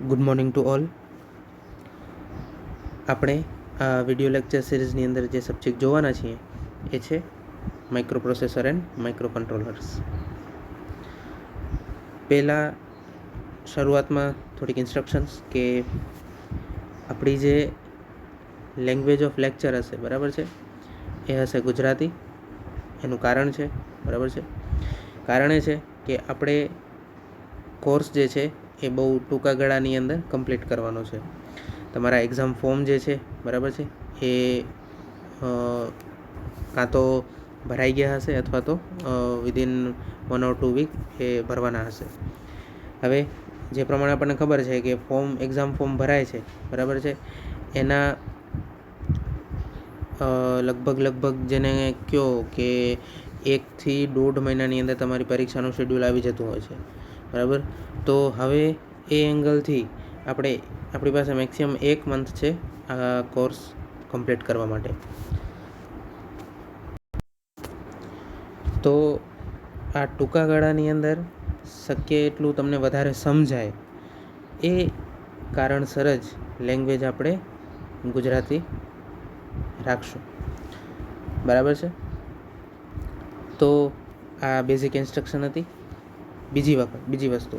Good morning to all. આપણે આ video lecture સિરીઝની અંદર જે સબ્જેક્ટ જોવાના છીએ એ છે micro processor and micro controllers. પહેલાં શરૂઆતમાં થોડીક ઇન્સ્ટ્રક્શન્સ કે આપણી જે લેંગ્વેજ ઓફ લેક્ચર હશે, બરાબર છે, એ હશે ગુજરાતી. એનું કારણ છે, બરાબર છે, કારણ એ છે કે આપણે કોર્સ જે છે એ બહુ ટૂંકા ગાળાની અંદર કમ્પ્લીટ કરવાનો છે. તમારા એક્ઝામ ફોર્મ જે છે, બરાબર છે, એ કાં તો ભરાઈ ગયા હશે અથવા તો વિધિન 1 or 2 વીક એ ભરવાના હશે. હવે જે પ્રમાણે આપણને ખબર છે કે એક્ઝામ ફોર્મ ભરાય છે, બરાબર છે, એના લગભગ જેને કહો કે 1 થી 1.5 મહિનાની અંદર તમારી પરીક્ષાનું શેડ્યુલ આવી જતું હોય છે, બરાબર. તો હવે એ એંગલથી આપણી પાસે મેક્સિમમ 1 મંથ છે આ કોર્સ કમ્પ્લીટ કરવા માટે. તો આ ટૂંકા ગાળાની અંદર શક્ય એટલું તમને વધારે સમજાય એ કારણસર જ લેંગ્વેજ આપણે ગુજરાતી રાખશું, બરાબર છે. તો આ બેઝિક ઇન્સ્ટ્રક્શન હતી. બીજી વસ્તુ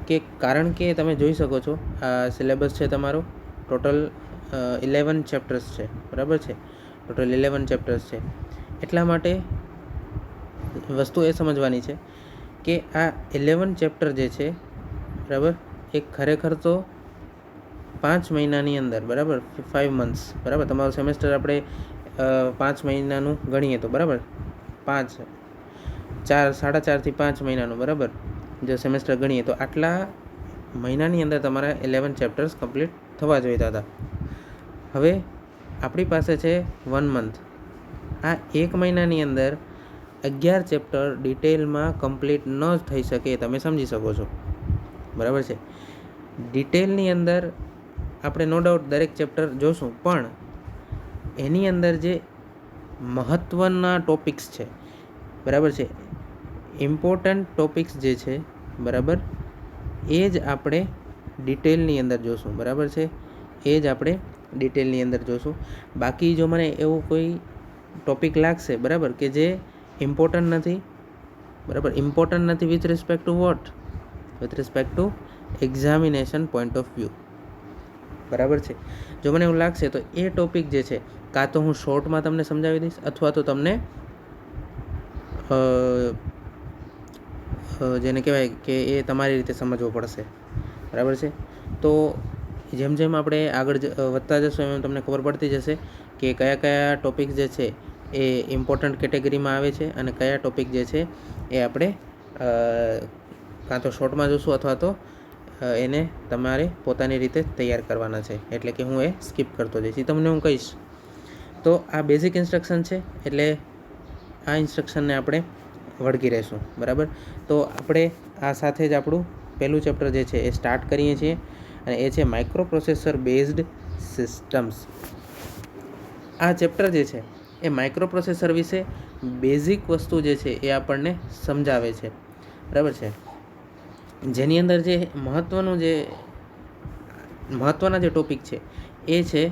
કે કારણ કે તમે જોઈ શકો છો આ સિલેબસ છે તમારો ટોટલ 11 ચેપ્ટર્સ છે, બરાબર છે, ટોટલ 11 ચેપ્ટર્સ છે. એટલા માટે વસ્તુ એ સમજવાની છે કે આ 11 ચેપ્ટર જે છે, બરાબર, એ ખરેખર તો 5 મહિનાની અંદર, બરાબર, 5 months, બરાબર. તમારું સેમેસ્ટર આપણે 5 મહિનાનું ગણીએ તો, બરાબર, 4.5 થી 5 મહિનાનું, બરાબર, જો સેમેસ્ટર ગણીએ તો આટલા મહિનાની અંદર તમારા 11 ચેપ્ટર્સ કમ્પ્લીટ થવા જોઈતા હતા. હવે આપણી પાસે છે 1 month. આ 1 મહિનાની અંદર 11 ચેપ્ટર ડિટેલમાં કમ્પ્લીટ ન થઈ શકે, તમે સમજી શકો છો, બરાબર છે. ડિટેલની અંદર આપણે નો ડાઉટ દરેક ચેપ્ટર જોશું, પણ એની અંદર જે મહત્ત્વના ટોપિક્સ છે, બરાબર છે, ઇમ્પોર્ટન્ટ ટોપિક્સ જે છે, બરાબર, એ જ આપણે ડિટેલની અંદર જોશું, બરાબર છે, એ જ આપણે ડિટેલની અંદર જોશું. બાકી જો મને એવું કોઈ ટોપિક લાગશે, બરાબર, કે જે ઇમ્પોર્ટન્ટ નથી, બરાબર, ઇમ્પોર્ટન્ટ નથી with respect to what, with respect to examination point of view, બરાબર છે. જો મને એવું લાગશે તો એ ટોપિક જે છે કાં તો હું શોર્ટમાં તમને સમજાવી દઈશ અથવા તો તમને જેને કહેવાય કે એ તમારી રીતે સમજવો પડશે, બરાબર છે. તો જેમ જેમ આપણે આગળ વધતા જશું એમ તમને ખબર પડતી જશે કે કયા ટોપિક જે છે એ ઇમ્પોર્ટન્ટ કેટેગરીમાં આવે છે અને કયા ટોપિક જે છે એ આપણે કાં તો શોર્ટમાં જોશું અથવા તો એને તમારે પોતાની રીતે તૈયાર કરવાના છે. એટલે કે હું એ સ્કીપ કરતો જઈશ, એ તમને હું કહીશ. તો આ બેઝિક ઇન્સ્ટ્રક્શન છે, એટલે આ ઇન્સ્ટ્રક્શનને આપણે વળગી રહીશું, બરાબર. તો આપણે આ સાથે જ આપણું પહેલું ચેપ્ટર જે છે એ સ્ટાર્ટ કરીએ છીએ, અને એ છે માઇક્રો પ્રોસેસર બેઝડ સિસ્ટમ્સ. આ ચેપ્ટર જે છે એ માઇક્રો પ્રોસેસર વિશે બેઝિક વસ્તુ જે છે એ આપણને સમજાવે છે, બરાબર છે. જેની અંદર જે મહત્ત્વના જે ટોપિક છે એ છે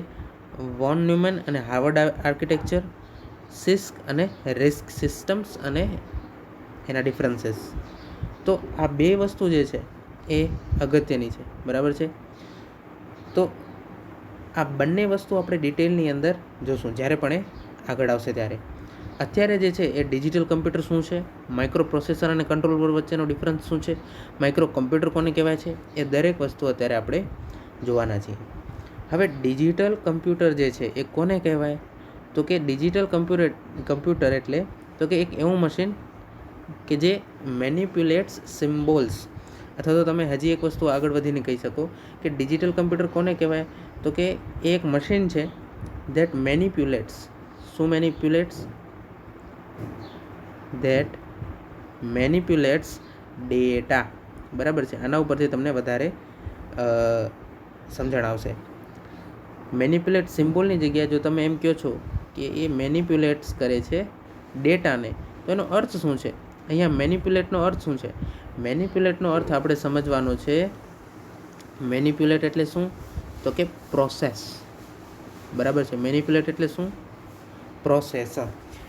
વોન ન્યુમેન અને હાર્વર્ડ આર્કિટેક્ચર, સિસ્ક અને રિસ્ક સિસ્ટમ્સ અને એના ડિફરન્સીસ. તો આ બે વસ્તુ જે છે એ અગત્યની છે, બરાબર છે. તો આ બંને વસ્તુ આપણે ડિટેલની અંદર જોશું જ્યારે પણ એ આગળ આવશે ત્યારે. અત્યારે જે છે એ ડિજિટલ કમ્પ્યુટર શું છે, માઇક્રો પ્રોસેસર અને કંટ્રોલર વચ્ચેનો ડિફરન્સ શું છે, માઇક્રો કમ્પ્યુટર કોને કહેવાય છે, એ દરેક વસ્તુ અત્યારે આપણે જોવાના છીએ. હવે ડિજિટલ કમ્પ્યુટર જે છે એ કોને કહેવાય, તો કે ડિજિટલ કમ્પ્યુટર એટલે તો કે એક એવું મશીન કે જે મેનિપ્યુલેટ્સ સિમ્બોલ્સ, અથવા તો તમે હજી એક વસ્તુ આગળ વધીને કહી શકો કે ડિજિટલ કમ્પ્યુટર કોને કહેવાય, તો કે એ એક મશીન છે ધેટ મેનિપ્યુલેટ્સ. શું મેનિપ્યુલેટ્સ? ધેટ મેનિપ્યુલેટ્સ ડેટા, બરાબર છે. આના ઉપરથી તમને વધારે સમજણ આવશે. મેનિપ્યુલેટ સિમ્બોલની જગ્યાએ જો તમે એમ કહો છો કે એ મેનિપ્યુલેટ્સ કરે છે ડેટાને, તો એનો અર્થ શું છે? અહીંયા મેનિપ્યુલેટનો અર્થ શું છે? મેનિપ્યુલેટનો અર્થ આપણે સમજવાનો છે મેનિપ્યુલેટ એટલે શું? તો કે પ્રોસેસ, બરાબર છે. મેનિપ્યુલેટ એટલે શું? પ્રોસેસર.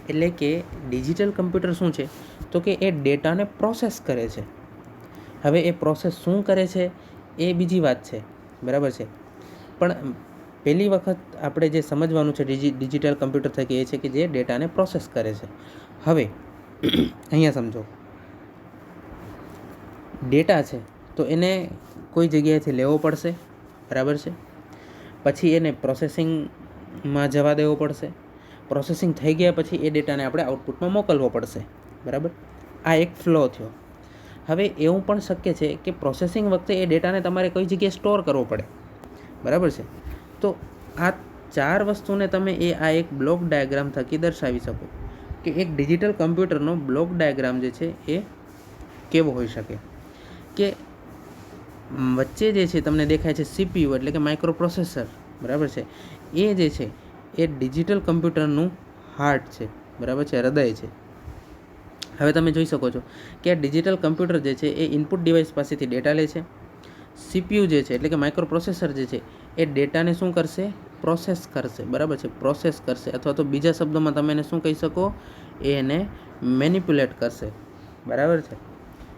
એટલે કે ડિજિટલ કમ્પ્યુટર શું છે? તો કે એ ડેટાને પ્રોસેસ કરે છે. હવે એ પ્રોસેસ શું કરે છે એ બીજી વાત છે, બરાબર છે. પણ પહેલી વખત આપણે જે સમજવાનું છે ડિજિટલ કમ્પ્યુટર થકી એ છે કે જે ડેટાને પ્રોસેસ કરે છે. હવે અહીંયા સમજો, ડેટા છે તો એને કોઈ જગ્યાએથી લેવો પડશે, બરાબર છે. પછી એને પ્રોસેસિંગમાં જવા દેવો પડશે. પ્રોસેસિંગ થઈ ગયા પછી એ ડેટાને આપણે આઉટપુટમાં મોકલવો પડશે, બરાબર. આ એક ફ્લો થયો. હવે એવું પણ શક્ય છે કે પ્રોસેસિંગ વખતે એ ડેટાને તમારે કોઈ જગ્યાએ સ્ટોર કરવો પડે, બરાબર છે. તો આ 4 વસ્તુને તમે આ એક બ્લોક ડાયાગ્રામ થકી દર્શાવી શકો કે એક ડિજિટલ કમ્પ્યુટરનો બ્લોક ડાયાગ્રામ જે છે એ કેવો હોઈ શકે. કે વચ્ચે જે છે તમને દેખાય છે CPU એટલે કે માઇક્રો પ્રોસેસર, બરાબર છે. એ જે છે એ ડિજિટલ કમ્પ્યુટરનું હાર્ટ છે, બરાબર છે, હૃદય છે. હવે તમે જોઈ શકો છો કે આ ડિજિટલ કમ્પ્યુટર જે છે એ ઇનપુટ ડિવાઇસ પાસેથી ડેટા લે છે. CPU જે છે એટલે કે માઇક્રો પ્રોસેસર જે છે એ ડેટાને શું કરશે? પ્રોસેસ કરશે, બરાબર છે, પ્રોસેસ કરશે. અથવા તો બીજા શબ્દોમાં તમે એને શું કહી શકો? એને મેનિપ્યુલેટ કરશે, બરાબર છે.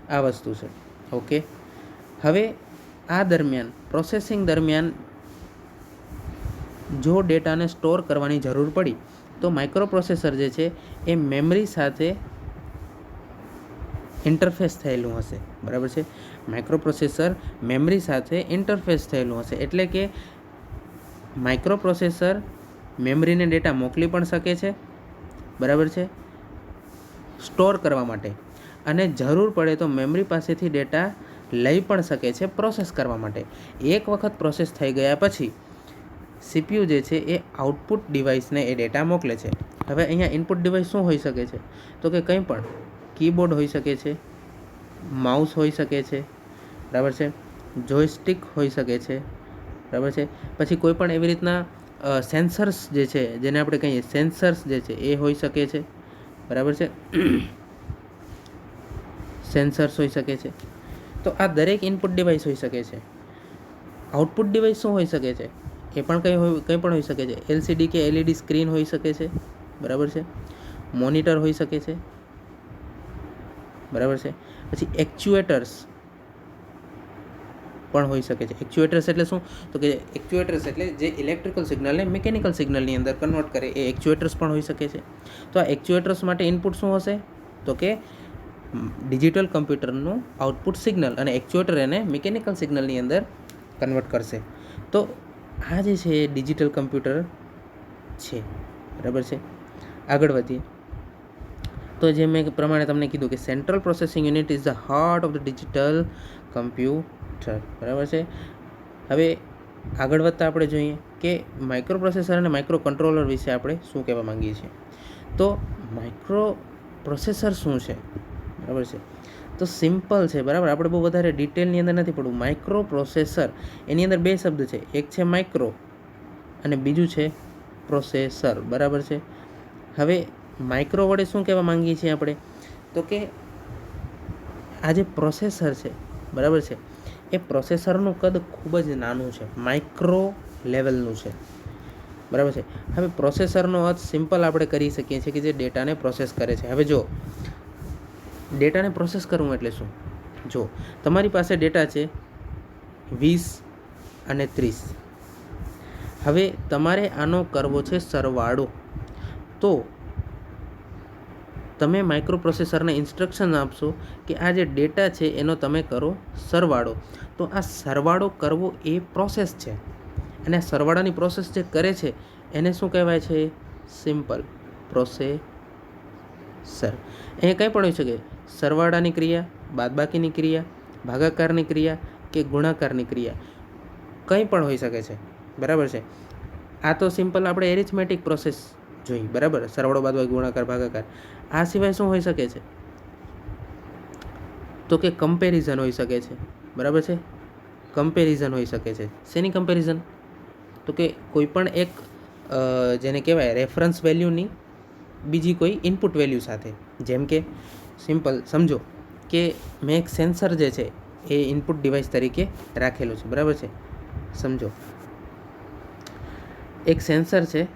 આ વસ્તુ છે, ઓકે. હવે આ દરમિયાન પ્રોસેસિંગ દરમિયાન જો ડેટાને સ્ટોર કરવાની જરૂર પડી તો માઇક્રો પ્રોસેસર જે છે એ મેમરી સાથે ઇન્ટરફેસ થયેલું હશે, બરાબર છે. માઇક્રો પ્રોસેસર મેમરી સાથે ઇન્ટરફેસ થયેલું હશે. એટલે કે માઇક્રો પ્રોસેસર મેમરીને ડેટા મોકલી પણ શકે છે, બરાબર છે, સ્ટોર કરવા માટે. અને જરૂર પડે તો મેમરી પાસેથી ડેટા લઈ પણ શકે છે પ્રોસેસ કરવા માટે. એક વખત પ્રોસેસ થઈ ગયા પછી CPU જે છે એ આઉટપુટ ડિવાઇસને એ ડેટા મોકલે છે. હવે અહીંયા ઇનપુટ ડિવાઇસ શું હોઈ શકે છે? તો કે કંઈ પણ કીબોર્ડ હોઈ શકે છે, માઉસ હોઈ શકે છે, બરાબર છે, જોયસ્ટિક હોઈ શકે છે, બરાબર છે. પછી કોઈ પણ એવી રીતના સેન્સર્સ જે છે જેને આપણે કહીએ સેન્સર્સ જે છે એ હોઈ શકે છે, બરાબર છે, સેન્સર્સ હોઈ શકે છે. તો આ દરેક ઇનપુટ ડિવાઇસ હોઈ શકે છે. આઉટપુટ ડિવાઇસ શું હોઈ શકે છે? એ પણ કંઈ પણ હોઈ શકે છે. LCD કે LED સ્ક્રીન હોઈ શકે છે, બરાબર છે, મોનિટર હોઈ શકે છે, બરાબર છે. પછી એક્ચ્યુએટર્સ પણ હોઈ શકે છે. એક્ચ્યુએટર્સ એટલે શું? તો કે એક્ચ્યુએટર્સ એટલે જે ઇલેક્ટ્રિકલ સિગ્નલને મિકેનિકલ સિગ્નલની અંદર કન્વર્ટ કરે એ એક્ચ્યુએટર્સ પણ હોઈ શકે છે. તો આ એક્ચ્યુએટર્સ માટે ઇનપુટ શું હશે? તો કે ડિજિટલ કમ્પ્યુટરનું આઉટપુટ સિગ્નલ, અને એક્ચ્યુએટર એને મિકેનિકલ સિગ્નલની અંદર કન્વર્ટ કરશે. તો આ જે છે એ ડિજિટલ કમ્પ્યુટર છે, બરાબર છે. આગળ વધીએ તો જે મેં પ્રમાણે તમને કીધું કે central processing unit is the heart of the digital computer, બરાબર છે. હવે આગળ વધતા આપણે જોઈએ કે માઇક્રો પ્રોસેસર અને માઇક્રો કંટ્રોલર વિશે આપણે શું કહેવા માંગીએ છીએ. તો માઇક્રો પ્રોસેસર શું છે, બરાબર છે. તો સિમ્પલ છે, બરાબર. આપણે બહુ વધારે ડિટેલની અંદર નથી પડવું. માઇક્રો પ્રોસેસર એની અંદર 2 શબ્દ છે, એક છે માઇક્રો અને બીજું છે પ્રોસેસર, બરાબર છે. હવે માઇક્રો વડે શું કહેવા માંગીએ છીએ આપણે? તો કે આ જે પ્રોસેસર છે, બરાબર છે, એ પ્રોસેસરનું કદ ખૂબ જ નાનું છે, માઇક્રો લેવલનું છે, બરાબર છે. હવે પ્રોસેસરનો અર્થ સિમ્પલ આપણે કરી શકીએ છીએ કે જે ડેટાને પ્રોસેસ કરે છે. હવે જો ડેટાને પ્રોસેસ કરવું એટલે શું? જો તમારી પાસે ડેટા છે 20 અને 30. હવે તમારે આનો કરવો છે સરવાળો. તો તમે માઇક્રો પ્રોસેસરને ઇન્સ્ટ્રક્શન આપશો કે આ જે ડેટા છે એનો તમે કરો સરવાળો. તો આ સરવાળો કરવો એ પ્રોસેસ છે, અને આ સરવાળાની પ્રોસેસ જે કરે છે એને શું કહેવાય છે? Simple processor. અહીંયા કંઈ પણ હોઈ શકે, સરવાળાની ક્રિયા, બાદબાકીની ક્રિયા, ભાગાકારની ક્રિયા કે ગુણાકારની ક્રિયા, કંઈ પણ હોઈ શકે છે, બરાબર છે. આ તો સિમ્પલ આપણે એરિથમેટિક પ્રોસેસ જોઈ, બરાબર, સરવાળો, બાદબાકી, ગુણાકાર, ભાગાકાર. આ સિવાય શું હોઈ શકે છે? તો કે કમ્પેરિઝન હોઈ શકે છે, બરાબર છે, કમ્પેરિઝન હોઈ શકે છે. શેની કમ્પેરિઝન? તો કે કોઈ પણ એક જેને કહેવાય રેફરન્સ વેલ્યુની બીજી કોઈ ઇનપુટ વેલ્યુ સાથે. જેમ કે સિમ્પલ સમજો કે મેં એક સેન્સર જે છે એ ઇનપુટ ડિવાઇસ તરીકે રાખેલું છે, બરાબર છે. સમજો એક સેન્સર છે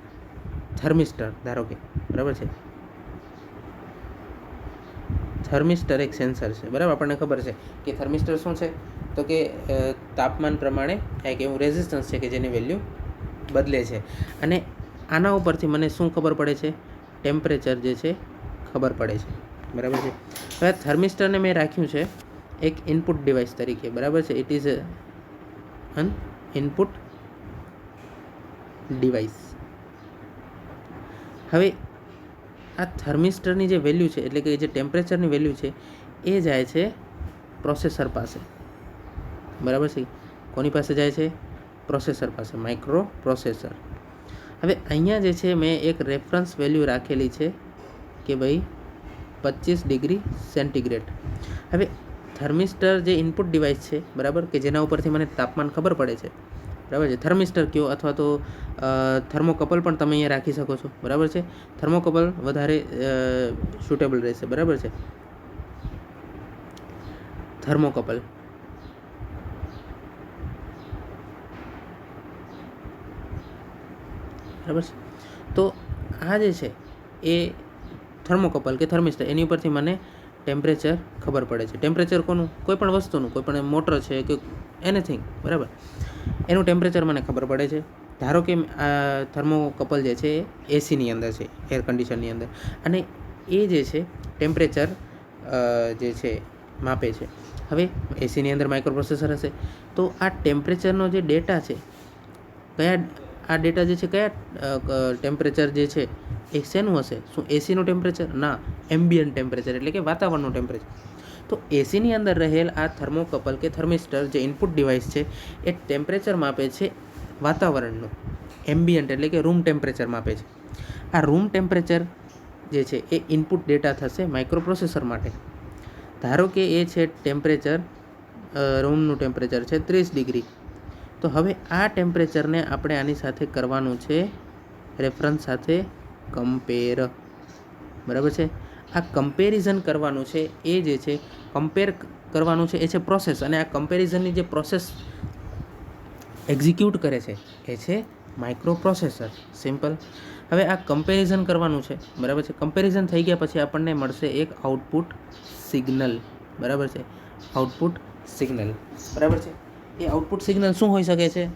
થર્મિસ્ટર, ધારો કે, બરાબર છે. થર્મિસ્ટર એક સેન્સર છે, બરાબર. આપણને ખબર છે કે થર્મિસ્ટર શું છે, તો કે તાપમાન પ્રમાણે એક એવું રેઝિસ્ટન્સ છે કે જેની વેલ્યુ બદલે છે. અને આના ઉપરથી મને શું ખબર પડે છે, ટેમ્પરેચર જે છે ખબર પડે છે, બરાબર છે. હવે થર્મિસ્ટરને મેં રાખ્યું છે એક ઇનપુટ ડિવાઇસ તરીકે, બરાબર છે. It is an input device. હવે આ થર્મિસ્ટરની જે વેલ્યુ છે, એટલે કે જે ટેમ્પરેચરની વેલ્યુ છે, એ જાય છે પ્રોસેસર પાસે, બરાબર છે. કોની પાસે જાય છે? પ્રોસેસર પાસે, માઇક્રો પ્રોસેસર. હવે અહીંયા જે છે મેં એક રેફરન્સ વેલ્યુ રાખેલી છે કે ભાઈ 25 ડિગ્રી સેન્ટીગ્રેડ. હવે થર્મિસ્ટર જે ઇનપુટ ડિવાઇસ છે, બરાબર, કે જેના ઉપરથી મને તાપમાન ખબર પડે છે, બરાબર છે. થર્મિસ્ટર કયો અથવા તો થર્મોકપલ પણ તમે અહીંયા રાખી શકો છો, બરાબર છે. થર્મોકપલ વધારે સુટેબલ રહેશે, બરાબર છે. થર્મોકપલ, બરાબર છે. તો આ જે છે એ થર્મોકપલ કે થર્મિસ્ટર, એની ઉપરથી મને ટેમ્પરેચર ખબર પડે છે. ટેમ્પરેચર કોનું? કોઈ પણ વસ્તુનું, કોઈ પણ મોટર છે કે એનીથિંગ, બરાબર, એનું ટેમ્પરેચર મને ખબર પડે છે. ધારો કે આ થર્મોકપલ જે છે એ એસીની અંદર છે, એર કન્ડિશનની અંદર, અને એ જે છે ટેમ્પરેચર જે છે માપે છે. હવે એસીની અંદર માઇક્રો પ્રોસેસર હશે, તો આ ટેમ્પરેચરનો જે ડેટા છે, આ ડેટા જે છે કયા ટેમ્પરેચર જે છે એ શેનું હશે? શું એસીનું ટેમ્પરેચર? ના, એમ્બિયન્ટ ટેમ્પરેચર, એટલે કે વાતાવરણનું ટેમ્પરેચર. તો એસીની અંદર રહેલ આ થર્મોકપલ કે થર્મિસ્ટર જે ઇનપુટ ડિવાઇસ છે એ ટેમ્પરેચર માપે છે વાતાવરણનું, એમ્બિયન્ટ એટલે કે રૂમ ટેમ્પરેચર માપે છે. આ રૂમ ટેમ્પરેચર જે છે એ ઇનપુટ ડેટા થશે માઇક્રો પ્રોસેસર માટે. ધારો કે એ છે ટેમ્પરેચર, રૂમનું ટેમ્પરેચર છે 30 ડિગ્રી. તો હવે આ ટેમ્પરેચરને આપણે આની સાથે કરવાનું છે રેફરન્સ સાથે કમ્પેર, બરાબર છે. આ કમ્પેરિઝન કરવાનું છે, એ જે છે કમ્પેર કરવાનું છે, એ છે પ્રોસેસ. અને આ કમ્પેરિઝનની જે પ્રોસેસ એક્ઝિક્યુટ કરે છે એ છે માઇક્રો પ્રોસેસર, સિમ્પલ. હવે આ કમ્પેરિઝન કરવાનું છે, બરાબર છે. કમ્પેરિઝન થઈ ગયા પછી આપણને મળશે એક આઉટપુટ સિગ્નલ, બરાબર છે. આઉટપુટ સિગ્નલ, બરાબર છે. એ આઉટપુટ સિગ્નલ શું હોઈ શકે છે?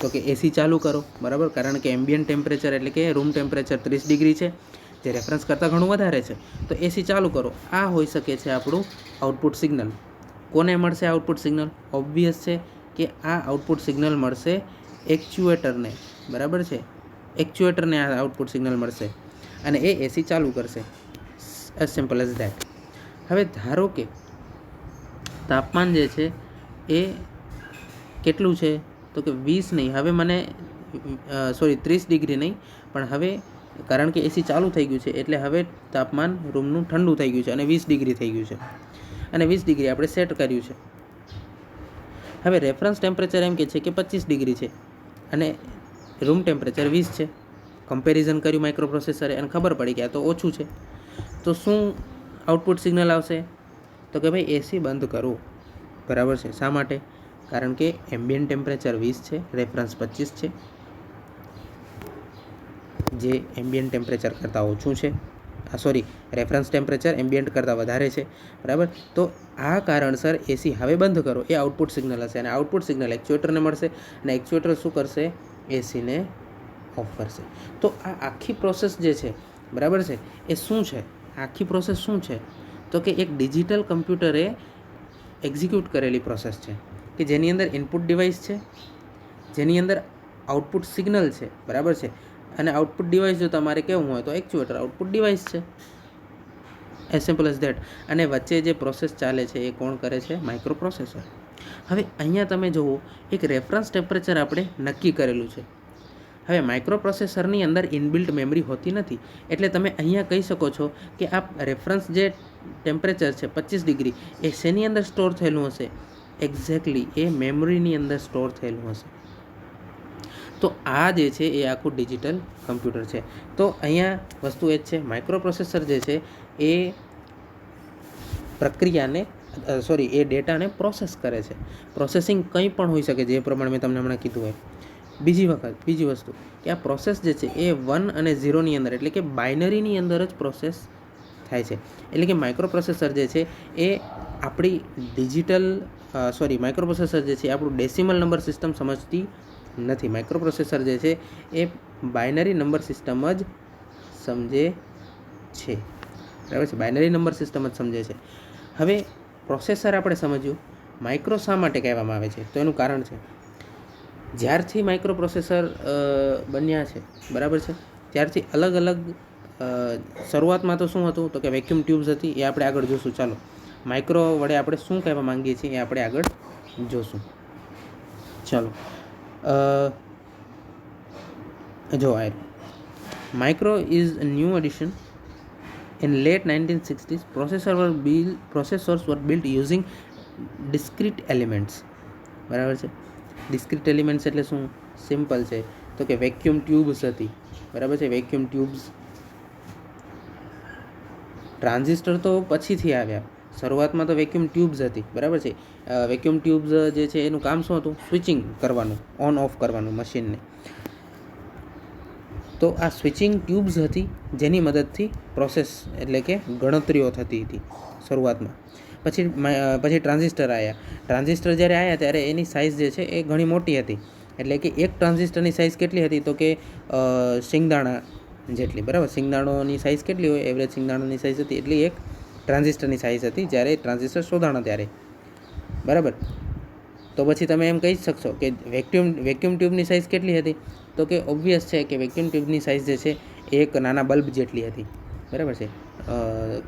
તો કે એસી ચાલુ કરો, બરાબર, કારણ કે એમ્બિયન્ટ ટેમ્પરેચર એટલે કે રૂમ ટેમ્પરેચર 30 ડિગ્રી છે, જે રેફરન્સ કરતાં ઘણું વધારે છે. તો એસી ચાલુ કરો, આ હોઈ શકે છે આપણું આઉટપુટ સિગ્નલ. કોને મળશે આઉટપુટ સિગ્નલ? ઓબ્વિયસ છે કે આ આઉટપુટ સિગ્નલ મળશે એક્ચ્યુએટરને, બરાબર છે. એક્ચ્યુએટરને આ આઉટપુટ સિગ્નલ મળશે અને એ એસી ચાલુ કરશે. As simple as that. હવે ધારો કે તાપમાન જે છે એ કેટલું છે? તો કે 20 નહીં, હવે મને 30 ડિગ્રી નહીં, પણ હવે કારણ કે એસી ચાલુ થઈ ગયું છે એટલે હવે તાપમાન રૂમનું ઠંડુ થઈ ગયું છે અને 20 ડિગ્રી થઈ ગયું છે, અને 20 ડિગ્રી આપણે સેટ કર્યું છે. હવે રેફરન્સ ટેમ્પરેચર એમ કે છે કે 25 ડિગ્રી છે અને રૂમ ટેમ્પરેચર 20 છે. કમ્પેરિઝન કર્યું માઇક્રો પ્રોસેસરે અને ખબર પડી કે આ તો ઓછું છે. તો શું આઉટપુટ સિગ્નલ આવશે? તો કે ભાઈ એસી બંધ કરો, બરાબર છે. શા માટે? કારણ કે એમ્બિયન્ટ ટેમ્પરેચર 20 છે, રેફરન્સ 25 છે, જે એમ્બિયન્ટ ટેમ્પરેચર કરતાં ઓછું છે. રેફરન્સ ટેમ્પરેચર એમ્બિયન્ટ કરતાં વધારે છે, બરાબર. તો આ કારણસર એસી હવે બંધ કરો, એ આઉટપુટ સિગ્નલ હશે. અને આઉટપુટ સિગ્નલ એક્ચ્યુએટરને મળશે અને એક્ચ્યુએટર શું કરશે? એસીને ઓફ કરશે. તો આ આખી પ્રોસેસ જે છે, બરાબર છે, એ શું છે? આખી પ્રોસેસ શું છે? તો કે એક ડિજિટલ કમ્પ્યુટરે એક્ઝિક્યુટ કરેલી પ્રોસેસ છે કે જેની અંદર ઇનપુટ ડિવાઇસ છે, જેની અંદર આઉટપુટ સિગ્નલ છે, બરાબર છે. અને આઉટપુટ ડિવાઇસ જો તમારે કહેવું હોય તો એક્ચ્યુએટર આઉટપુટ ડિવાઇસ છે, એઝ સિમ્પલ એઝ ધેટ. અને વચ્ચે જે પ્રોસેસ ચાલે છે એ કોણ કરે છે? Micro processor. હવે અહીંયા તમે જુઓ, એક રેફરન્સ ટેમ્પરેચર આપણે નક્કી કરેલું છે. હવે માઇક્રો પ્રોસેસરની અંદર ઇનબિલ્ટ મેમરી હોતી નથી, એટલે તમે અહીંયા કહી શકો છો કે આ રેફરન્સ જે ટેમ્પરેચર છે 25 ડિગ્રી, એ શેની અંદર સ્ટોર થયેલું હશે? એક્ઝેક્ટલી એ મેમરીની અંદર સ્ટોર થયેલું હશે. તો આ જે છે એ આખું ડિજિટલ કમ્પ્યુટર છે. તો અહીંયા વસ્તુ એ જ છે, માઇક્રો પ્રોસેસર જે છે એ પ્રક્રિયાને એ ડેટાને પ્રોસેસ કરે છે. પ્રોસેસિંગ કંઈ પણ હોઈ શકે, જે પ્રમાણે મેં તમને હમણાં કીધું હોય. બીજી વસ્તુ કે આ પ્રોસેસ જે છે એ 1 અને 0ની અંદર, એટલે કે બાઇનરીની અંદર જ પ્રોસેસ થાય છે. એટલે કે માઇક્રોપ્રોસેસર જે છે એ આપણી માઇક્રોપ્રોસેસર જે છે એ આપણું ડેસિમલ નંબર સિસ્ટમ સમજતી નથી. માઇક્રોપ્રોસેસર જે છે એ બાઇનરી નંબર સિસ્ટમ જ સમજે છે. બરાબર છે, બાઇનરી નંબર સિસ્ટમ જ સમજે છે. હવે પ્રોસેસર આપણે સમજ્યું. માઇક્રો શા માટે કહેવામાં આવે છે? તો એનું કારણ છે, જ્યારથી માઇક્રોપ્રોસેસર બન્યા છે, બરાબર છે, ત્યારથી અલગ અલગ શરૂઆતમાં તો શું હતું, તો કે વેક્યુમ ટ્યુબ્સ હતી. એ આપણે આગળ જોશું. ચાલો, માઇક્રો વડે આપણે શું કહેવા માંગીએ છીએ એ આપણે આગળ જોશું. ચાલો, જો આ micro is a new addition. In late 1960s, processors were built using discrete elements. બરાબર છે. ડિસ્ક્રીટ એલિમેન્ટ્સ એટલે શું? સિમ્પલ છે, તો કે વેક્યુમ ટ્યુબ્સ હતી. બરાબર છે, વેક્યુમ ટ્યુબ્સ. ટ્રાન્ઝિસ્ટર તો પછીથી આવ્યા. શરૂઆતમાં તો વેક્યુમ ટ્યુબ્સ હતી. બરાબર છે. વેક્યુમ ટ્યુબ્સ જે છે એનું કામ શું હતું? સ્વિચિંગ કરવાનું, ઓન ઓફ કરવાનું મશીનને. તો આ સ્વિચિંગ ટ્યુબ્સ હતી જેની મદદથી પ્રોસેસ એટલે કે ગણતરીઓ થતી હતી શરૂઆતમાં. પછી ટ્રાન્ઝિસ્ટર આવ્યા. ટ્રાન્ઝિસ્ટર જ્યારે આવ્યા ત્યારે એની સાઇઝ જે છે એ ઘણી મોટી હતી. એટલે કે એક ટ્રાન્ઝિસ્ટરની સાઇઝ કેટલી હતી? તો કે સિંગદાણા જેટલી. બરાબર, સિંગદાણોની સાઇઝ કેટલી હોય? એવરેજ સિંગદાણાની સાઇઝ હતી એટલી એક ટ્રાન્ઝિસ્ટરની સાઇઝ હતી જ્યારે ટ્રાન્ઝિસ્ટર શોધાણા ત્યારે. બરાબર, તો પછી તમે એમ કહી શકશો કે વેક્યુમ ટ્યુબની સાઇઝ કેટલી હતી? તો કે ઓબ્વિયસ છે કે વેક્યુમ ટ્યુબની સાઇઝ જે છે એ એક નાના બલ્બ જેટલી હતી. બરાબર છે.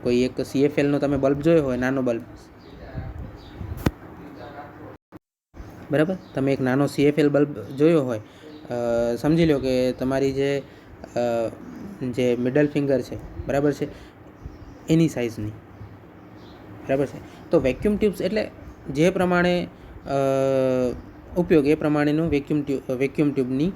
કોઈ એક CFLનો તમે બલ્બ જોયો હોય, નાનો બલ્બ. બરાબર, તમે એક નાનો CFL બલ્બ જોયો હોય, સમજી લો કે તમારી જે મિડલ ફિંગર છે, બરાબર છે, એની સાઇઝની. બરાબર છે. તો વેક્યુમ ટ્યુબ્સ એટલે જે પ્રમાણે ઉપયોગ એ પ્રમાણેનું વેક્યુમ ટ્યુબની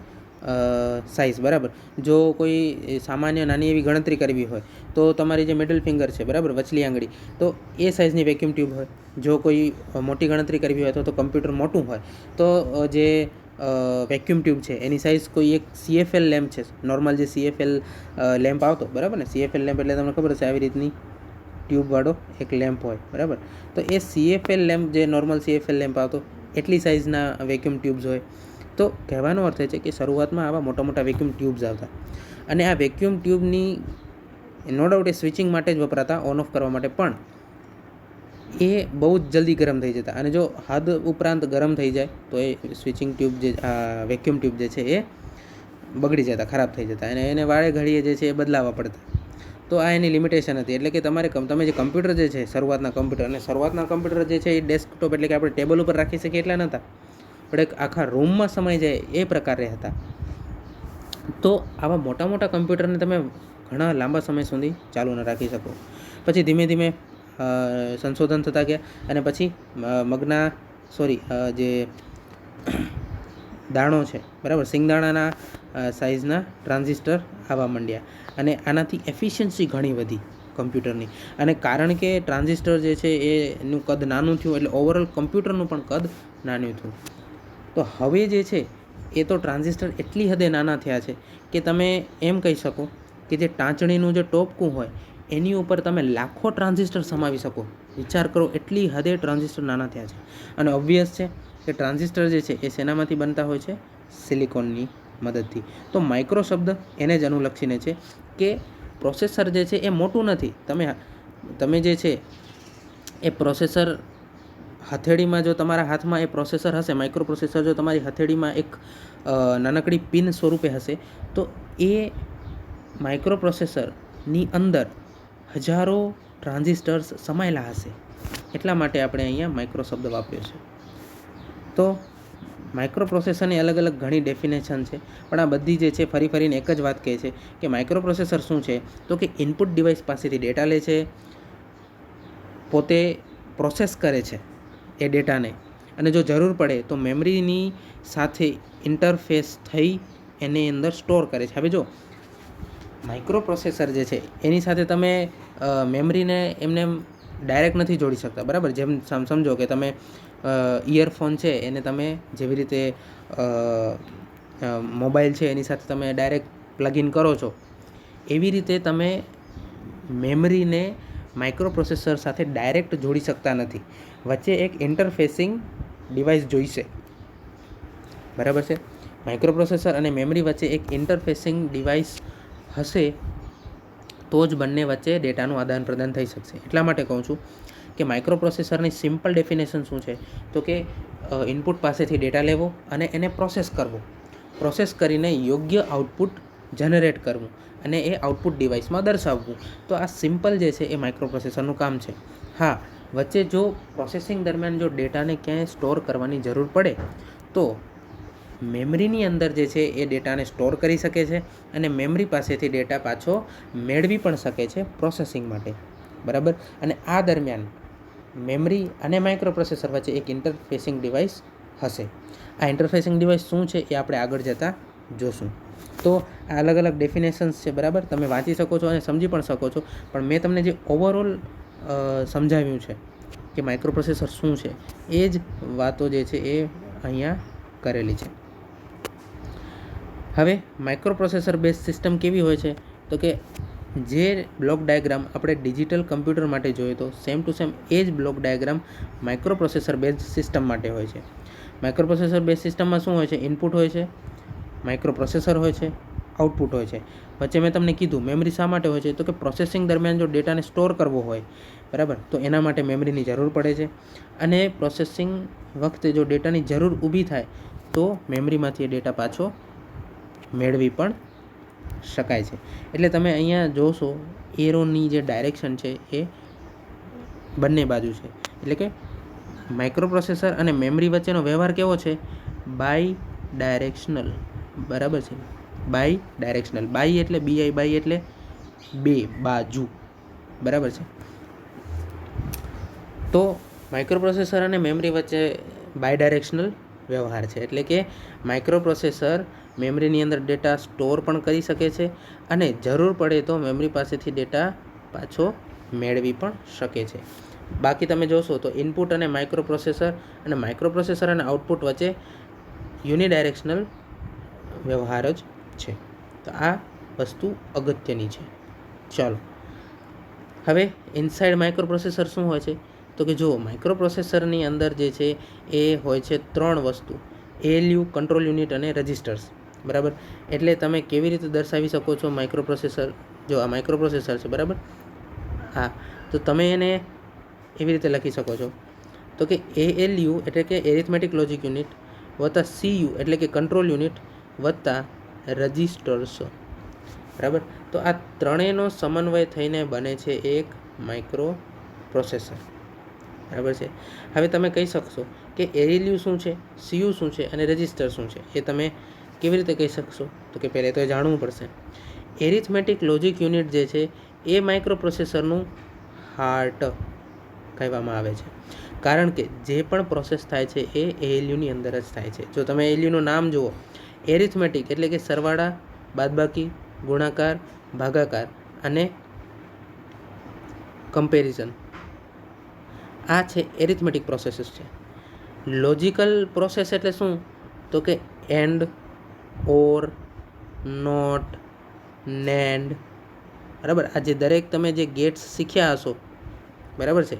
સાઇઝ. બરાબર, જો કોઈ સામાન્ય નાની એવી ગણતરી કરવી હોય તો તમારી જે મિડલ ફિંગર છે, બરાબર, વચલી આંગળી, તો એ સાઇઝની વેક્યુમ ટ્યુબ હોય. જો કોઈ મોટી ગણતરી કરવી હોય તો કમ્પ્યુટર મોટું હોય તો જે વેક્યુમ ટ્યુબ છે એની સાઇઝ કોઈ એક CFL લેમ્પ છે, નોર્મલ જે CFL લેમ્પ આવતો, બરાબર ને, CFL લેમ્પ એટલે તમને ખબર છે આવી રીતની ટ્યુબવાળો એક લેમ્પ હોય. બરાબર, તો એ CFL લેમ્પ, જે નોર્મલ CFL લેમ્પ આવતો, એટલી સાઇઝના વેક્યુમ ટ્યુબ્સ હોય. તો કહેવાનો અર્થ એ છે કે શરૂઆતમાં આવા મોટા મોટા વેક્યુમ ટ્યુબ્સ આવતા, અને આ વેક્યુમ ટ્યુબની નો ડાઉટ એ સ્વિચિંગ માટે જ વપરાતા, ઓન ઓફ કરવા માટે, પણ એ બહુ જ જલ્દી ગરમ થઈ જતા. અને જો હદ ઉપરાંત ગરમ થઈ જાય તો એ સ્વિચિંગ ટ્યુબ જે વેક્યુમ ટ્યુબ જે છે એ બગડી જતા, ખરાબ થઈ જતા, અને એને વાળે ઘડીએ જે છે એ બદલાવવા પડતા. તો આ એની લિમિટેશન હતી. એટલે કે તમે જે કમ્પ્યુટર જે છે, શરૂઆતના કમ્પ્યુટર જે છે એ ડેસ્કટોપ એટલે કે આપણે ટેબલ ઉપર રાખી શકીએ એટલા નહોતા, પણ એક આખા રૂમમાં સમાઈ જાય એ પ્રકારે હતા. તો આવા મોટા મોટા કમ્પ્યુટરને તમે ઘણા લાંબા સમય સુધી ચાલુ ન રાખી શકો. પછી ધીમે ધીમે સંશોધન થતા ગયા, અને પછી જે દાણો છે, બરાબર, સિંગદાણાના સાઇઝના ટ્રાન્ઝિસ્ટર આવવા માંડ્યા, અને આનાથી એફિશિયન્સી ઘણી વધી કમ્પ્યુટરની. અને કારણ કે ટ્રાન્ઝિસ્ટર જે છે એનું કદ નાનું થયું એટલે ઓવરઓલ કમ્પ્યુટરનું પણ કદ નાનું થયું. તો હવે જે છે એ તો ટ્રાન્ઝિસ્ટર એટલી હદે નાના થયા છે કે તમે એમ કહી શકો કે જે ટાંચણીનું જે ટોપકું હોય એની ઉપર તમે લાખો ટ્રાન્ઝિસ્ટર સમાવી શકો. વિચાર કરો, એટલી હદે ટ્રાન્ઝિસ્ટર નાના થયા છે. અને ઓબ્વિયસ છે કે ટ્રાન્ઝિસ્ટર જે છે એ શેનામાંથી બનતા હોય છે? સિલિકોનની મદદથી. તો માઇક્રો શબ્દ એને જ અનુલક્ષીને છે કે પ્રોસેસર જે છે એ મોટું નથી. તમે જે છે એ પ્રોસેસર હથેળીમાં, જો તમારા હાથમાં એ પ્રોસેસર હશે, માઇક્રો પ્રોસેસર જો તમારી હથેળીમાં એક નાનકડી પિન સ્વરૂપે હશે, તો એ માઇક્રો પ્રોસેસરની અંદર હજારો ટ્રાન્ઝિસ્ટર્સ સમાયેલા હશે. એટલા માટે આપણે અહીંયા માઇક્રો શબ્દ વાપર્યો છે. તો માઇક્રો પ્રોસેસરની અલગ અલગ ઘણી ડેફિનેશન છે, પણ આ બધી જે છે ફરીને એક જ વાત કહે છે કે માઇક્રો પ્રોસેસર શું છે? તો કે ઇનપુટ ડિવાઇસ પાસેથી ડેટા લે છે, પોતે પ્રોસેસ કરે છે એ ડેટાને, અને જો જરૂર પડે તો મેમરીની સાથે ઇન્ટરફેસ થઈ એની અંદર સ્ટોર કરે છે. હવે જો માઇક્રો પ્રોસેસર જે છે એની સાથે તમે મેમરીને એમને ડાયરેક્ટ નથી જોડી શકતા, બરાબર. જેમ સમજો કે તમે ઇયરફોન છે એને તમે જેવી રીતે મોબાઈલ છે એની સાથે તમે ડાયરેક્ટ પ્લગઇન કરો છો, એવી રીતે તમે મેમરીને માઇક્રો પ્રોસેસર સાથે ડાયરેક્ટ જોડી શકતા નથી. વચ્ચે એક ઇન્ટરફેસિંગ ડિવાઇસ જોઈશે, બરાબર છે. માઇક્રો પ્રોસેસર અને મેમરી વચ્ચે એક ઇન્ટરફેસિંગ ડિવાઇસ હશે તો જ બંને વચ્ચે ડેટાનું આદાન પ્રદાન થઈ શકશે. એટલા માટે કહું છું કે માઇક્રો પ્રોસેસરની સિમ્પલ ડેફિનેશન શું છે, તો કે ઇનપુટ પાસેથી ડેટા લેવો અને એને પ્રોસેસ કરવો, પ્રોસેસ કરીને યોગ્ય આઉટપુટ જનરેટ કરવું અને એ આઉટપુટ ડિવાઇસમાં દર્શાવવું. તો આ સિમ્પલ જે છે એ માઇક્રો પ્રોસેસરનું કામ છે. હા, વચ્ચે જો પ્રોસેસિંગ દરમિયાન જો ડેટાને ક્યાંય સ્ટોર કરવાની જરૂર પડે તો મેમરીની અંદર જે છે એ ડેટાને સ્ટોર કરી શકે છે અને મેમરી પાસેથી ડેટા પાછો મેળવી પણ શકે છે પ્રોસેસિંગ માટે, બરાબર. અને આ દરમિયાન મેમરી અને માઇક્રો પ્રોસેસર વચ્ચે એક ઇન્ટરફેસિંગ ડિવાઇસ હશે. આ ઇન્ટરફેસિંગ ડિવાઇસ શું છે એ આપણે આગળ જતાં જોશું. તો આ અલગ અલગ ડેફિનેશન્સ છે, બરાબર. તમે વાંચી શકો છો અને સમજી પણ શકો છો, પણ મેં તમને જે ઓવરઓલ સમજાવ્યું છે કે માઇક્રો પ્રોસેસર શું છે એ જ વાતો જે છે એ અહીંયા કરેલી છે. હવે માઇક્રો પ્રોસેસર બેઝ સિસ્ટમ કેવી હોય છે, તો કે જે બ્લોક ડાયાગ્રામ આપણે ડિજિટલ કમ્પ્યુટર માટે જોઈએ તો સેમ ટુ સેમ એ જ block diagram micro processor base system માટે હોય છે. માઇક્રો પ્રોસેસર બેઝ સિસ્ટમમાં શું હોય છે, ઇનપુટ હોય છે, માઇક્રો પ્રોસેસર હોય છે, આઉટપુટ હોય છે. વચ્ચે મેં તમને કીધું મેમરી શા માટે હોય છે, તો કે પ્રોસેસિંગ દરમિયાન જો ડેટાને સ્ટોર કરવો હોય, બરાબર, તો એના માટે મેમરીની જરૂર પડે છે. અને પ્રોસેસિંગ વખતે જો ડેટાની જરૂર ઊભી થાય તો મેમરીમાંથી એ ડેટા પાછો મેળવી પણ શકાય છે. એટલે તમે અહીંયા જોશો એરોની જે ડાયરેક્શન છે એ બંને બાજુ છે. એટલે કે માઇક્રો પ્રોસેસર અને મેમરી વચ્ચેનો વ્યવહાર કેવો છે, બાય ડાયરેક્શનલ, બરાબર છે. બાય ડાયરેક્શનલ, બાય એટલે BI, બાય એટલે બે બાજુ, બરાબર છે. તો માઇક્રો પ્રોસેસર અને મેમરી વચ્ચે બાય ડાયરેક્શનલ વ્યવહાર છે. એટલે કે માઇક્રો પ્રોસેસર મેમરીની અંદર ડેટા સ્ટોર પણ કરી શકે છે અને જરૂર પડે તો મેમરી પાસેથી ડેટા પાછો મેળવી પણ શકે છે. બાકી તમે જોશો તો ઇનપુટ અને માઇક્રો પ્રોસેસર અને આઉટપુટ વચ્ચે યુનિડાયરેક્શનલ વ્યવહાર જ છે. તો આ વસ્તુ અગત્યની છે. ચાલો, હવે ઇનસાઇડ માઇક્રો પ્રોસેસર શું હોય છે, તો કે જો માઇક્રો પ્રોસેસરની અંદર જે છે એ હોય છે 3 વસ્તુ, ALU, કંટ્રોલ યુનિટ અને રજિસ્ટર્સ, બરાબર. એટલે તમે કેવી રીતે દર્શાવી શકો છો માઇક્રો પ્રોસેસર, જો આ માઇક્રો પ્રોસેસર છે, બરાબર. હા, તો તમે એને એવી રીતે લખી શકો છો તો કે ALU એટલે કે એરિથમેટિક લોજિક યુનિટ વત્તા CU એટલે કે કંટ્રોલ યુનિટ વત્તા રજિસ્ટર્સ, બરાબર. તો આ ત્રણેયનો સમન્વય થઈને બને છે એક માઇક્રો પ્રોસેસર, બરાબર છે. હવે તમે કહી શકશો કે ALU શું છે, CU શું છે અને રજિસ્ટર શું છે, એ તમે કેવી રીતે કહી શકશો, તો કે પહેલાં તો એ જાણવું પડશે. એરિથમેટિક લોજિક યુનિટ જે છે એ માઇક્રો પ્રોસેસરનું હાર્ટ કહેવામાં આવે છે, કારણ કે જે પણ પ્રોસેસ થાય છે એ ALUની અંદર જ થાય છે. જો તમે ALUનું નામ જુઓ, એરિથમેટિક એટલે કે સરવાળા, બાદબાકી, ગુણાકાર, ભાગાકાર અને કમ્પેરિઝન, આ છે એરિથમેટિક પ્રોસેસીસ છે. લોજિકલ પ્રોસેસ એટલે શું, તો કે એન્ડ, ઓર, નોટ, નેન્ડ, બરાબર. આ જે દરેક તમે જે ગેટ્સ શીખ્યા હશો, બરાબર છે,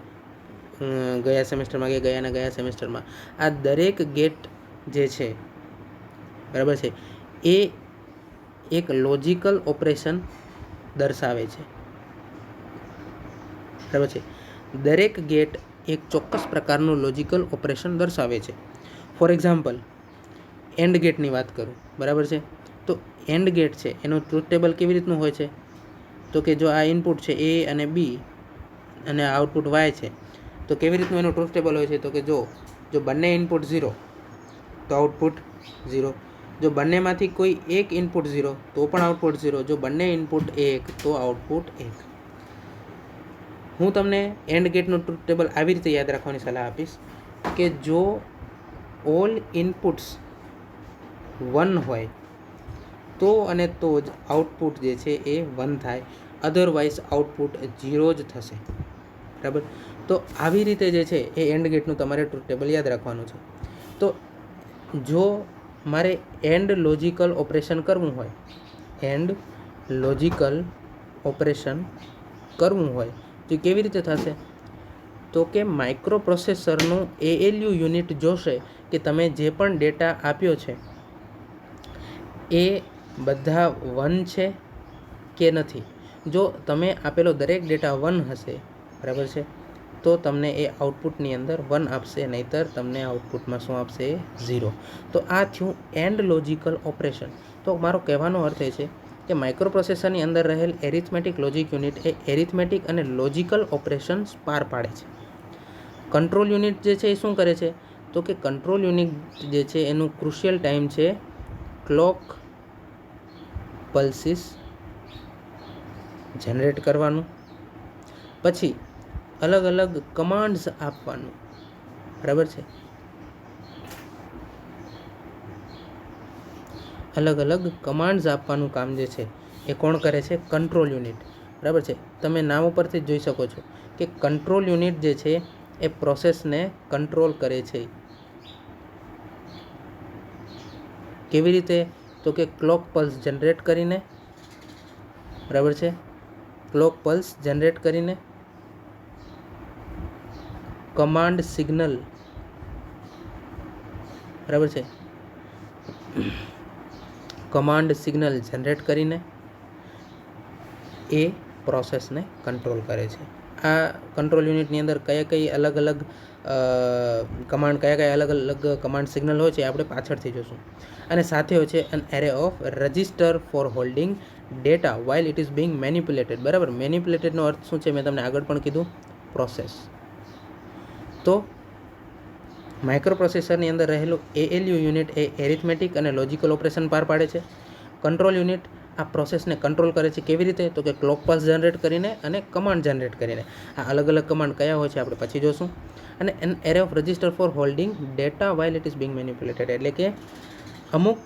ગયા સેમેસ્ટરમાં કે ગયા સેમેસ્ટરમાં, આ દરેક ગેટ જે છે, બરાબર છે, એ એક લોજિકલ ઓપરેશન દર્શાવે છે, બરાબર છે. દરેક ગેટ એક ચોક્કસ પ્રકારનું લોજિકલ ઓપરેશન દર્શાવે છે. ફોર એક્ઝામ્પલ, એન્ડ ગેટની વાત કરું, બરાબર છે. તો એન્ડ ગેટ છે એનું ટ્રુથ ટેબલ કેવી રીતનું હોય છે, તો કે જો આ ઇનપુટ છે A અને B અને આઉટપુટ Y છે, તો કેવી રીતનું એનું ટ્રુથ ટેબલ હોય છે, તો કે જો બંને ઇનપુટ 0 તો આઉટપુટ 0, જો બંનેમાંથી કોઈ એક ઇનપુટ 0 તો પણ આઉટપુટ 0, જો બંને ઇનપુટ 1 તો આઉટપુટ 1. હું તમને એન્ડ ગેટનું ટ્રુથ ટેબલ આવી રીતે યાદ રાખવાની સલાહ આપીશ કે જો ઓલ ઇનપુટ્સ 1 હોય તો અને તો જ આઉટપુટ જે છે એ 1 થાય, અધરવાઇઝ આઉટપુટ 0 જ થશે. બરાબર. તો આવી રીતે જે છે એ એન્ડ ગેટનું તમારે ટ્રુથ ટેબલ યાદ રાખવાનું છે. તો જો મારે એન્ડ લોજિકલ ઓપરેશન કરવું હોય, એન્ડ લોજિકલ ઓપરેશન કરવું હોય તો કેવી રીતે થશે? તો કે માઇક્રો પ્રોસેસરનું ALU યુનિટ જોશે કે તમે જે પણ ડેટા આપ્યો છે એ બધા 1 છે કે નથી. જો તમે આપેલો દરેક ડેટા 1 હશે, બરાબર છે, તો તમને એ આઉટપુટની અંદર 1 આપશે, નહીંતર તમને આઉટપુટમાં શું આપશે? 0. તો આ થયું એન્ડ લોજિકલ ઓપરેશન. તો મારો કહેવાનો અર્થ એ છે કે માઇક્રો પ્રોસેસરની અંદર રહેલ એરિથમેટિક લોજિક યુનિટ એ એરિથમેટિક અને લોજિકલ ઓપરેશન્સ પાર પાડે છે. કંટ્રોલ યુનિટ જે છે એ શું કરે છે? તો કે કંટ્રોલ યુનિટ જે છે એનું ક્રુશિયલ ટાઈમ છે ક્લોક પલ્સીસ જનરેટ કરવાનું, પછી અલગ અલગ કમાન્ડ્સ આપવાનું, બરાબર છે, અલગ અલગ કમાન્ડ્સ આપવાનું કામ જે છે એ કોણ કરે છે? કંટ્રોલ યુનિટ, બરાબર છે. તમે નામ ઉપરથી જ જોઈ શકો છો કે કંટ્રોલ યુનિટ જે છે એ પ્રોસેસને કંટ્રોલ કરે છે. કેવી રીતે? તો કે ક્લોક પલ્સ જનરેટ કરીને, બરાબર છે, ક્લોક પલ્સ જનરેટ કરીને, કમાન્ડ સિગ્નલ, બરાબર છે, કમાન્ડ સિગ્નલ જનરેટ કરીને એ પ્રોસેસને કંટ્રોલ કરે છે. આ કંટ્રોલ યુનિટની અંદર કઈ અલગ અલગ કમાન્ડ, કયા અલગ અલગ કમાન્ડ સિગ્નલ હોય છે આપણે પાછળથી જોશું. અને સાથે હોય છે an array of register for holding data while it is being manipulated. બરાબર, મેનિપ્યુલેટેડનો અર્થ શું છે? મેં તમને આગળ પણ કીધું, પ્રોસેસ. તો માઇક્રો પ્રોસેસરની અંદર રહેલું ALU યુનિટ એ એરિથમેટિક અને લોજિકલ ઓપરેશન પાર પાડે છે. કંટ્રોલ યુનિટ આ પ્રોસેસને કંટ્રોલ કરે છે. કેવી રીતે? તો કે ક્લોક પલ્સ જનરેટ કરીને અને કમાન્ડ જનરેટ કરીને. આ અલગ અલગ કમાન્ડ કયા હોય છે આપણે પછી જોશું. અને an array of register for holding data while it is being manipulated, એટલે કે અમુક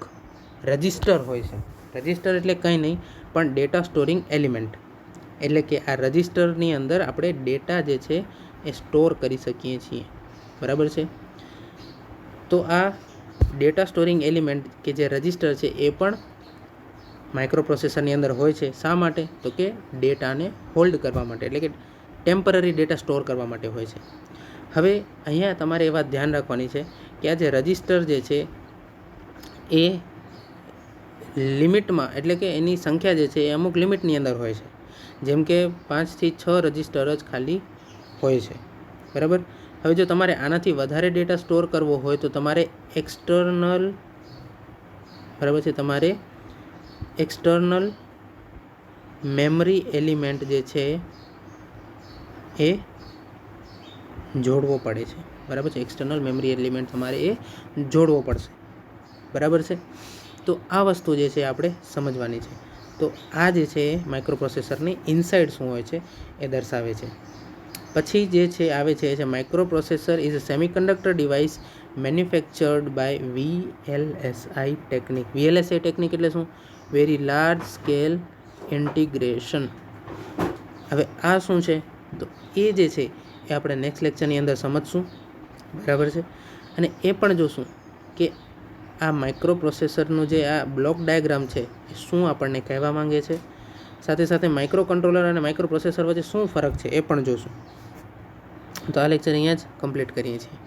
રજિસ્ટર હોય છે. રજિસ્ટર એટલે કંઈ નહીં પણ ડેટા સ્ટોરિંગ એલિમેન્ટ, એટલે કે આ રજિસ્ટરની અંદર આપણે ડેટા જે છે એ સ્ટોર કરી શકીએ છીએ, બરાબર છે. તો આ ડેટા સ્ટોરિંગ એલિમેન્ટ કે જે રજિસ્ટર છે એ પણ માઇક્રો પ્રોસેસરની અંદર હોય છે. શા માટે? તો કે ડેટાને હોલ્ડ કરવા માટે, એટલે કે ટેમ્પરરી ડેટા સ્ટોર કરવા માટે હોય છે. હવે અહીંયા તમારે એ વાત ધ્યાન રાખવાની છે કે આ જે રજિસ્ટર જે છે એ લિમિટમાં, એટલે કે એની સંખ્યા જે છે એ અમુક લિમિટની અંદર હોય છે. જેમ કે 5 થી 6 રજિસ્ટર જ ખાલી હોય છે, બરાબર. હવે જો તમારે આનાથી વધારે ડેટા સ્ટોર કરવો હોય તો તમારે એક્સટર્નલ, બરાબર છે, તમારે એક્સટર્નલ મેમરી એલિમેન્ટ જે છે એ જોડવો પડે છે, બરાબર છે. એક્સટર્નલ મેમરી એલિમેન્ટ તમારે એ જોડવો પડશે, બરાબર છે. તો આ વસ્તુ જે છે આપણે સમજવાની છે. તો આ જે છે માઇક્રો પ્રોસેસરની ઇનસાઇડ શું હોય છે એ દર્શાવે છે. પછી જે છે આવે છે microprocessor is a semiconductor device manufactured by VLSI technique. VLSI technique એટલે શું? Very large scale integration. હવે આ શું છે? તો એ જે છે એ આપણે નેક્સ્ટ લેક્ચરની અંદર સમજશું, બરાબર છે. અને એ પણ જોશું કે આ માઇક્રો પ્રોસેસરનું જે આ બ્લોક ડાયાગ્રામ છે એ શું આપણને કહેવા માંગે છે. સાથે સાથે માઇક્રો કંટ્રોલર અને માઇક્રો પ્રોસેસર વચ્ચે શું ફરક છે એ પણ જોશું. તો આ લેક્ચર અહીંયા જ કમ્પ્લીટ કરીએ છીએ.